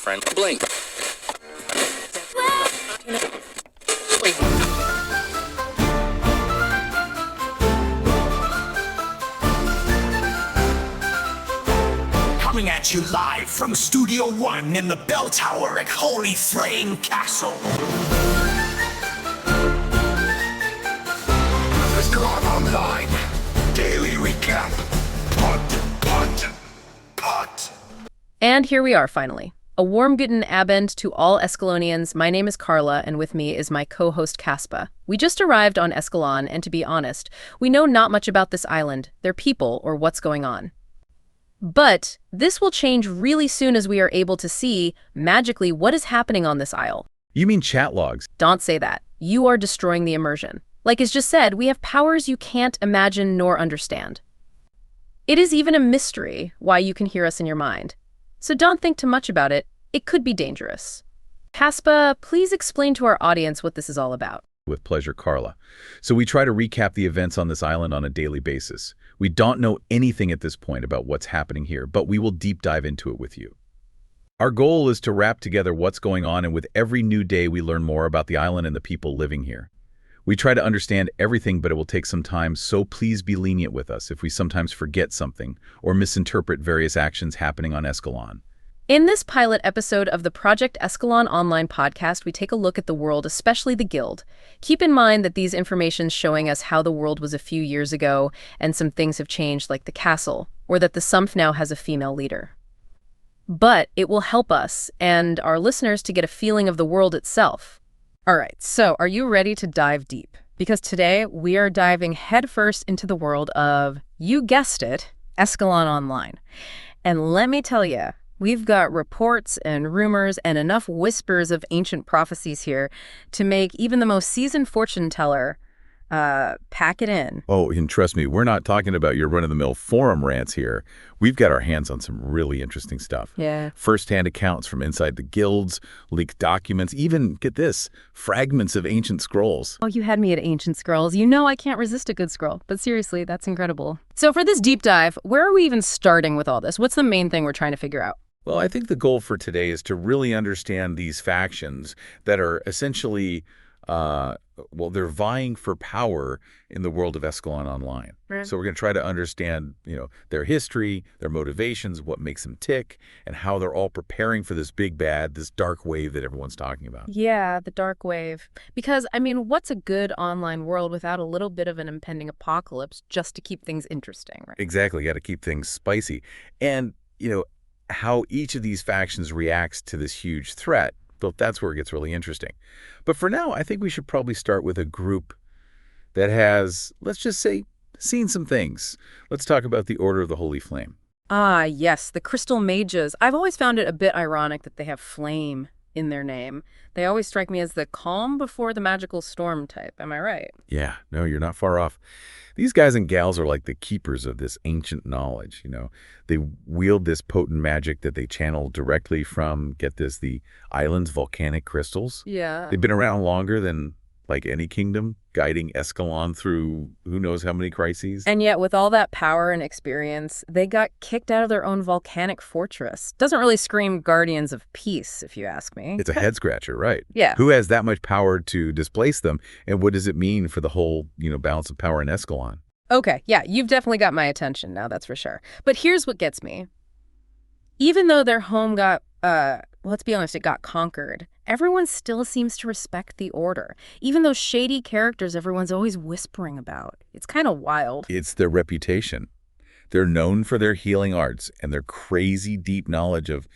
friend. Blink. Coming at you live from Studio One in the bell tower at Holy Flame Castle. Eskalon Online. Daily recap. Pot. And here we are, finally. A warm guten Abend to all Eskalonians. My name is Karla, and with me is my co-host Kaspa. We just arrived on Eskalon, and to be honest, we know not much about this island, their people, or what's going on. But this will change really soon as we are able to see, magically, what is happening on this isle. You mean chat logs? Don't say that. You are destroying the immersion. Like is just said, we have powers you can't imagine nor understand. It is even a mystery why you can hear us in your mind. So don't think too much about it. It could be dangerous. Kaspa, please explain to our audience what this is all about. With pleasure, Karla. So we try to recap the events on this island on a daily basis. We don't know anything at this point about what's happening here, but we will deep dive into it with you. Our goal is to wrap together what's going on, and with every new day we learn more about the island and the people living here. We try to understand everything, but it will take some time, so please be lenient with us if we sometimes forget something or misinterpret various actions happening on Eskalon. In this pilot episode of the Project Eskalon Online podcast, we take a look at the world, especially the Guild. Keep in mind that these information's showing us how the world was a few years ago, and some things have changed, like the castle, or that the Sumph now has a female leader. But it will help us and our listeners to get a feeling of the world itself. All right, so are you ready to dive deep? Because today we are diving headfirst into the world of, you guessed it, Eskalon Online. And let me tell you, we've got reports and rumors and enough whispers of ancient prophecies here to make even the most seasoned fortune teller pack it in. Oh, and trust me, we're not talking about your run-of-the-mill forum rants here. We've got our hands on some really interesting stuff. Yeah. First-hand accounts from inside the guilds, leaked documents, even, get this, fragments of ancient scrolls. Oh, you had me at ancient scrolls. You know I can't resist a good scroll. But seriously, that's incredible. So for this deep dive, where are we even starting with all this? What's the main thing we're trying to figure out? Well, I think the goal for today is to really understand these factions that are essentially they're vying for power in the world of Eskalon Online. Right. So we're going to try to understand, their history, their motivations, what makes them tick, and how they're all preparing for this big bad, this dark wave that everyone's talking about. Yeah, the dark wave. Because, what's a good online world without a little bit of an impending apocalypse just to keep things interesting, right? Exactly. You got to keep things spicy. And, how each of these factions reacts to this huge threat. Well, that's where it gets really interesting. But for now, I think we should probably start with a group that has, let's just say, seen some things. Let's talk about the Order of the Holy Flame. Ah, yes, the Crystal Mages. I've always found it a bit ironic that they have flame in their name. They always strike me as the calm before the magical storm type. Am I right? Yeah, no, you're not far off. These guys and gals are like the keepers of this ancient knowledge, They wield this potent magic that they channel directly from, get this, the island's volcanic crystals. Yeah. They've been around longer than, like, any kingdom, guiding Eskalon through who knows how many crises. And yet, with all that power and experience, they got kicked out of their own volcanic fortress. Doesn't really scream Guardians of Peace, if you ask me. It's a head-scratcher, right? Yeah. Who has that much power to displace them, and what does it mean for the whole, balance of power in Eskalon? Okay, yeah, you've definitely got my attention now, that's for sure. But here's what gets me. Even though their home got, let's be honest, it got conquered, everyone still seems to respect the Order, even those shady characters everyone's always whispering about. It's kind of wild. It's their reputation. They're known for their healing arts and their crazy deep knowledge of,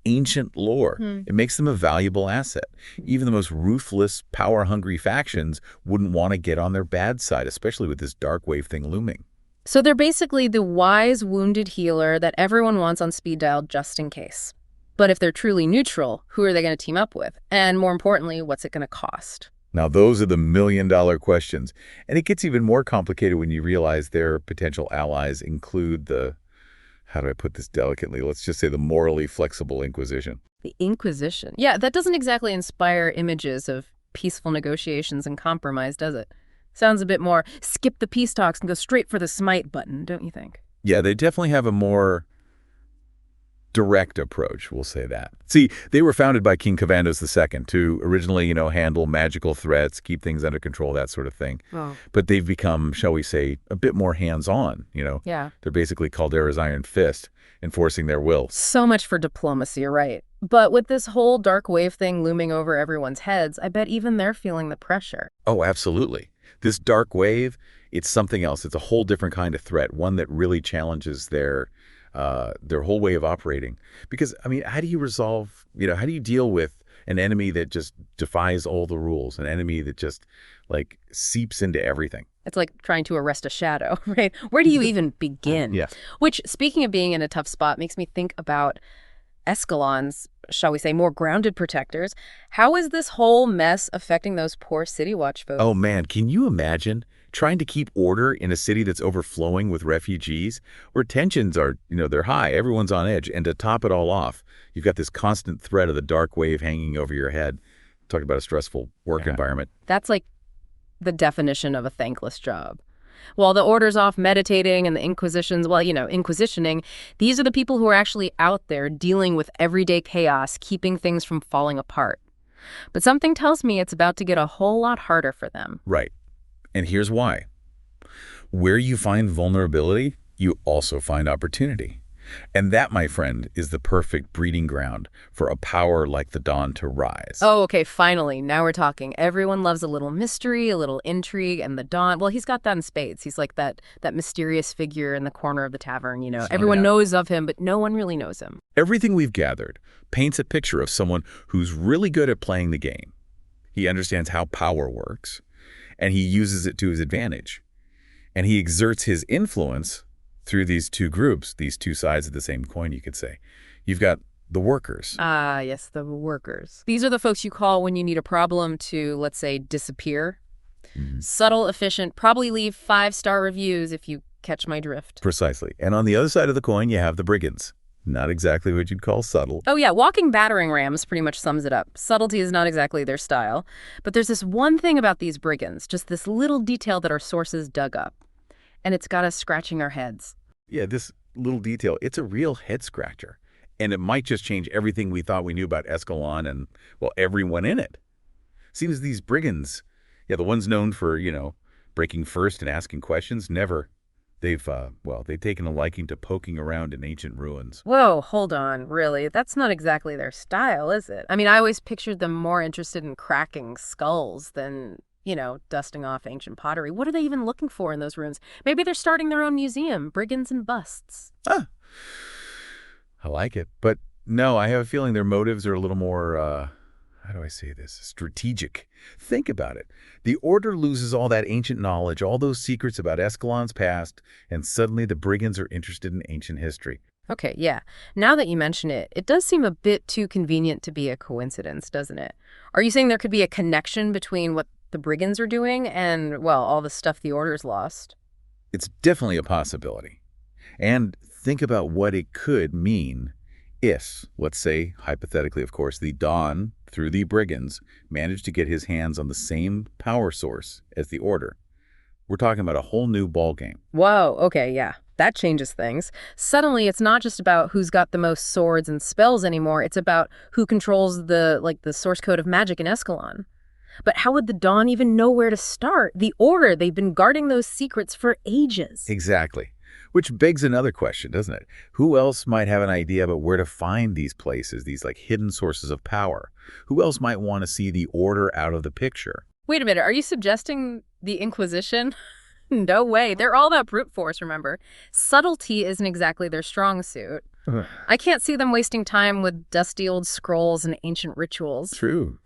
ancient lore. It makes them a valuable asset. Even the most ruthless, power-hungry factions wouldn't want to get on their bad side, especially with this dark wave thing looming. So they're basically the wise, wounded healer that everyone wants on speed dial just in case. But if they're truly neutral, who are they going to team up with? And more importantly, what's it going to cost? Now, those are the million-dollar questions. And it gets even more complicated when you realize their potential allies include the, how do I put this delicately? Let's just say the morally flexible Inquisition. The Inquisition. Yeah, that doesn't exactly inspire images of peaceful negotiations and compromise, does it? Sounds a bit more skip the peace talks and go straight for the smite button, don't you think? Yeah, they definitely have a more direct approach, we'll say that. See, they were founded by King Kavandos II to originally, handle magical threats, keep things under control, that sort of thing. Oh. But they've become, shall we say, a bit more hands-on, Yeah. They're basically Caldera's iron fist, enforcing their will. So much for diplomacy, you're right. But with this whole dark wave thing looming over everyone's heads, I bet even they're feeling the pressure. Oh, absolutely. This dark wave, it's something else. It's a whole different kind of threat, one that really challenges their whole way of operating. Because, how do you resolve, how do you deal with an enemy that just defies all the rules, an enemy that just, seeps into everything? It's like trying to arrest a shadow, right? Where do you even begin? Yeah. Which, speaking of being in a tough spot, makes me think about Eskalon's, shall we say, more grounded protectors. How is this whole mess affecting those poor City Watch folks? Oh, man, can you imagine trying to keep order in a city that's overflowing with refugees, where tensions are, they're high, everyone's on edge, and to top it all off, you've got this constant threat of the dark wave hanging over your head. Talking about a stressful work environment. That's like the definition of a thankless job. While the order's off meditating and the inquisitions, inquisitioning, these are the people who are actually out there dealing with everyday chaos, keeping things from falling apart. But something tells me it's about to get a whole lot harder for them. Right. And here's why. Where you find vulnerability, you also find opportunity. And that, my friend, is the perfect breeding ground for a power like the Dawn to rise. Oh, okay, finally. Now we're talking. Everyone loves a little mystery, a little intrigue, and the Dawn, well, he's got that in spades. He's like that mysterious figure in the corner of the tavern, Everyone knows of him, but no one really knows him. Everything we've gathered paints a picture of someone who's really good at playing the game. He understands how power works, and he uses it to his advantage. And he exerts his influence through these two groups, these two sides of the same coin, you could say. You've got the workers. Ah, yes, the workers. These are the folks you call when you need a problem to, let's say, disappear. Mm-hmm. Subtle, efficient, probably leave 5-star reviews if you catch my drift. Precisely. And on the other side of the coin, you have the brigands. Not exactly what you'd call subtle. Oh, yeah, walking battering rams pretty much sums it up. Subtlety is not exactly their style. But there's this one thing about these brigands, just this little detail that our sources dug up. And it's got us scratching our heads. Yeah, this little detail, it's a real head-scratcher. And it might just change everything we thought we knew about Eskalon and, well, everyone in it. Seems these brigands, the ones known for, breaking first and asking questions, never. They've taken a liking to poking around in ancient ruins. Whoa, hold on, really? That's not exactly their style, is it? I always pictured them more interested in cracking skulls than, dusting off ancient pottery. What are they even looking for in those rooms? Maybe they're starting their own museum, brigands and busts. Ah, I like it. But no, I have a feeling their motives are a little more, how do I say this, strategic. Think about it. The Order loses all that ancient knowledge, all those secrets about Eskalon's past, and suddenly the brigands are interested in ancient history. Okay, yeah. Now that you mention it, it does seem a bit too convenient to be a coincidence, doesn't it? Are you saying there could be a connection between what the brigands are doing and, well, all the stuff the Order's lost? It's definitely a possibility. And think about what it could mean if, let's say, hypothetically, of course, the Dawn, through the brigands, managed to get his hands on the same power source as the Order. We're talking about a whole new ballgame. Whoa, okay, yeah. That changes things. Suddenly, it's not just about who's got the most swords and spells anymore. It's about who controls the source code of magic in Eskalon. But how would the Dawn even know where to start? The Order, they've been guarding those secrets for ages. Exactly. Which begs another question, doesn't it? Who else might have an idea about where to find these places, these hidden sources of power? Who else might want to see the Order out of the picture? Wait a minute, are you suggesting the Inquisition? No way. They're all about brute force, remember? Subtlety isn't exactly their strong suit. I can't see them wasting time with dusty old scrolls and ancient rituals. True.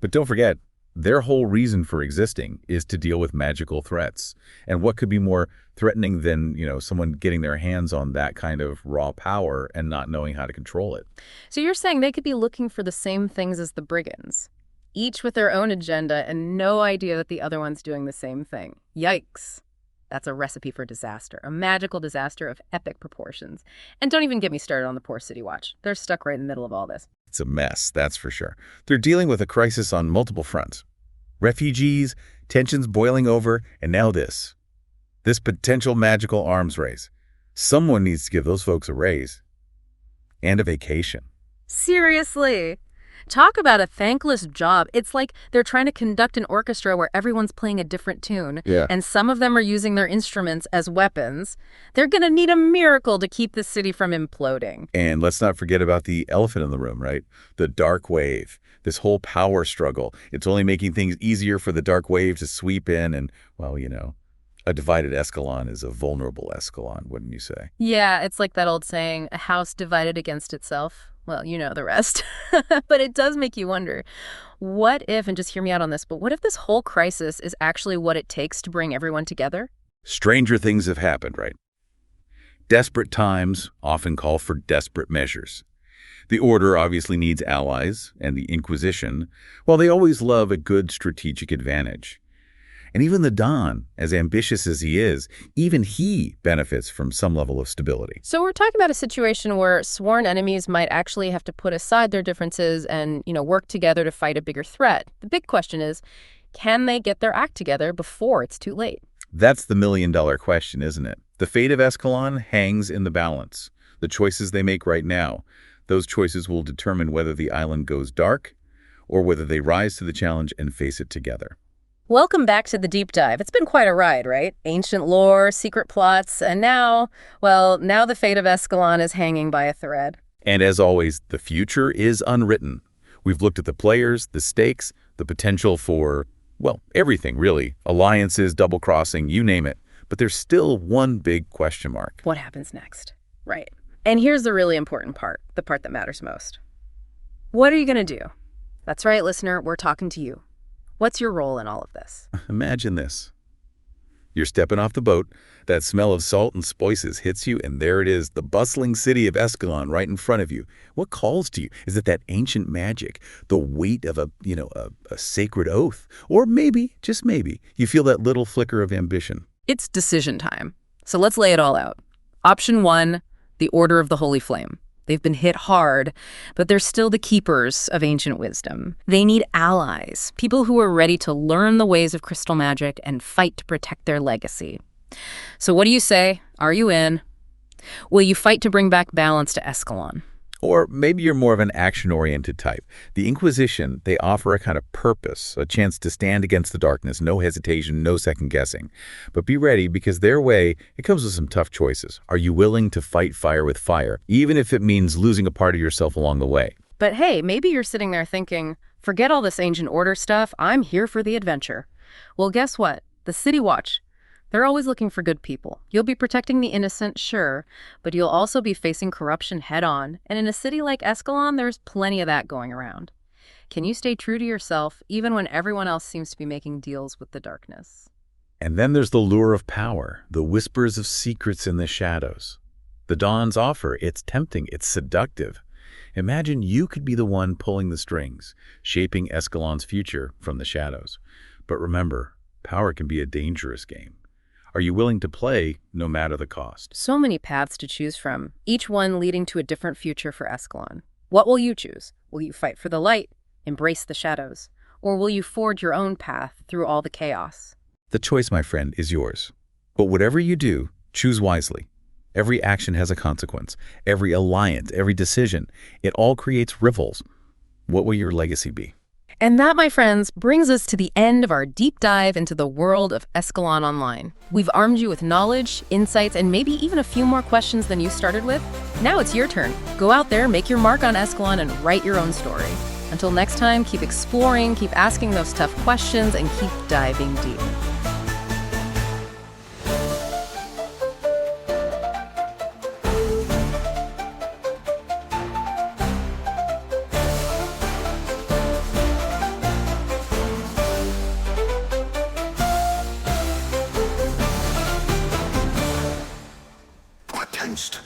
But don't forget, their whole reason for existing is to deal with magical threats. And what could be more threatening than, someone getting their hands on that kind of raw power and not knowing how to control it? So you're saying they could be looking for the same things as the brigands, each with their own agenda and no idea that the other one's doing the same thing. Yikes. That's a recipe for disaster, a magical disaster of epic proportions. And don't even get me started on the poor City Watch. They're stuck right in the middle of all this. It's a mess, that's for sure. They're dealing with a crisis on multiple fronts. Refugees, tensions boiling over, and now this potential magical arms race. Someone needs to give those folks a raise. and a vacation. Seriously. Talk about a thankless job. It's like they're trying to conduct an orchestra where everyone's playing a different tune, Yeah. and some of them are using their instruments as weapons. They're going to need a miracle to keep the city from imploding. And let's not forget about the elephant in the room, right? The dark wave, this whole power struggle. It's only making things easier for the dark wave to sweep in and, well, a divided Eskalon is a vulnerable Eskalon, wouldn't you say? Yeah, it's like that old saying, a house divided against itself. Well, you know the rest. But it does make you wonder, what if, and just hear me out on this, but what if this whole crisis is actually what it takes to bring everyone together? Stranger things have happened, right? Desperate times often call for desperate measures. The Order obviously needs allies, and the Inquisition, well, they always love a good strategic advantage. And even the Don, as ambitious as he is, even he benefits from some level of stability. So we're talking about a situation where sworn enemies might actually have to put aside their differences and, work together to fight a bigger threat. The big question is, can they get their act together before it's too late? That's the million-dollar question, isn't it? The fate of Eskalon hangs in the balance. The choices they make right now, those choices will determine whether the island goes dark or whether they rise to the challenge and face it together. Welcome back to the deep dive. It's been quite a ride, right? Ancient lore, secret plots, and now the fate of Eskalon is hanging by a thread. And as always, the future is unwritten. We've looked at the players, the stakes, the potential for, well, everything really. Alliances, double-crossing, you name it. But there's still one big question mark. What happens next? Right. And here's the really important part, the part that matters most. What are you going to do? That's right, listener, we're talking to you. What's your role in all of this? Imagine this. You're stepping off the boat, that smell of salt and spices hits you, and there it is, the bustling city of Eskalon right in front of you. What calls to you? Is it that ancient magic, the weight of a sacred oath? Or maybe, just maybe, you feel that little flicker of ambition. It's decision time. So let's lay it all out. Option 1, the Order of the Holy Flame. They've been hit hard, but they're still the keepers of ancient wisdom. They need allies, people who are ready to learn the ways of crystal magic and fight to protect their legacy. So what do you say? Are you in? Will you fight to bring back balance to Eskalon? Or maybe you're more of an action-oriented type. The Inquisition, they offer a kind of purpose, a chance to stand against the darkness, no hesitation, no second-guessing. But be ready, because their way, it comes with some tough choices. Are you willing to fight fire with fire, even if it means losing a part of yourself along the way? But hey, maybe you're sitting there thinking, forget all this ancient order stuff, I'm here for the adventure. Well, guess what? The City Watch, they're always looking for good people. You'll be protecting the innocent, sure, but you'll also be facing corruption head-on. And in a city like Eskalon, there's plenty of that going around. Can you stay true to yourself, even when everyone else seems to be making deals with the darkness? And then there's the lure of power, the whispers of secrets in the shadows. The Dawn's offer, it's tempting, it's seductive. Imagine you could be the one pulling the strings, shaping Eskalon's future from the shadows. But remember, power can be a dangerous game. Are you willing to play no matter the cost? So many paths to choose from, each one leading to a different future for Eskalon. What will you choose? Will you fight for the light, embrace the shadows, or will you forge your own path through all the chaos? The choice, my friend, is yours. But whatever you do, choose wisely. Every action has a consequence. Every alliance, every decision, it all creates ripples. What will your legacy be? And that, my friends, brings us to the end of our deep dive into the world of Eskalon Online. We've armed you with knowledge, insights, and maybe even a few more questions than you started with. Now it's your turn. Go out there, make your mark on Eskalon, and write your own story. Until next time, keep exploring, keep asking those tough questions, and keep diving deep. Against